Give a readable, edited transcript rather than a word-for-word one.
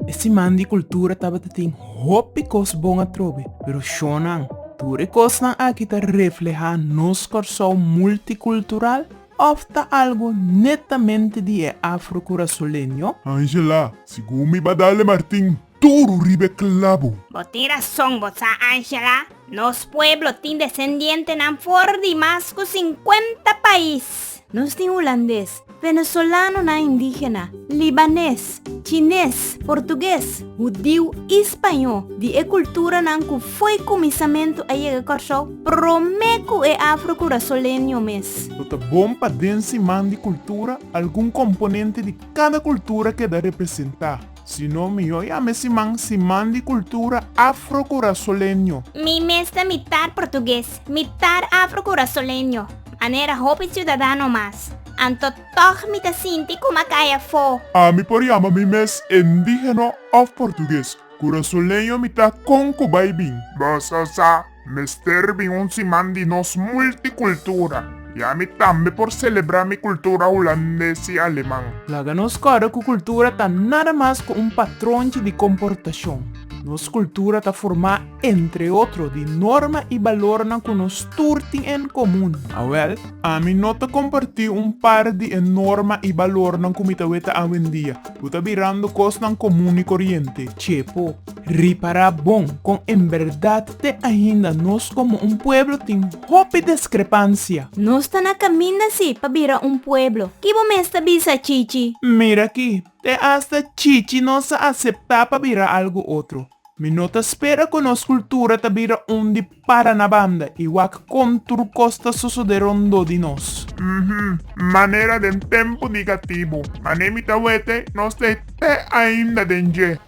Esse man de cultura tava tem hopicos bom a trobe, pero shonan, ture cosnan aqui tá reflejar nos corso multicultural, ofta algo netamente de afro-curaçolenho. Angela, sigumi badale Martín, toro ribe clavo. Boti razón, bosa Angela. Nos pueblos tin descendiente nan for de más que 50 país. Nos tin holandés, venezolano na indígena, libanês, chinês, português, judeu e espanhol. De cultura nan que foi começamento a chegar corso, promeco é afro-curaçolenho mes. Tá bom para desse man de cultura, algum componente de cada cultura que dá representar. Se não me llama esse man de cultura afro-curaçolenho. Mi mes de mitad portugués, mitad afro-curaçolenho. Anera hopi ciudadano más. Anto toch mita sinti kuma kaya fo. A mi por llama mi mes indígena of português. Curaçolenho mi ta conco baibin. Basasa, mester bin un siman di nos multicultura. E a mi tambe por celebrar mi cultura holandesa e alemão. Laga nos cara que cultura tá nada mais que um patrão de comportação. Nos cultura tá formada, entre outros, de norma e valor na que nos turtem em comum. Well, a mim nota compartir par de norma e valor na comitaweta a em dia. Puta virando coisas na comum e corriente. Chepo, reparar bom com em verdade te ainda nós como pueblo tem hope discrepância. Nos tá na caminho si pa vira pueblo. Kibo mesta bisa chichi. Mira aqui, te hasta chichi não se aceitar para virar algo outro. Mi nota espera que nos cultura ta vira de para na banda, igual que com turcosta sucederon do de nós. Maneira de tempo negativo. Manemita wete, nos te ainda denje.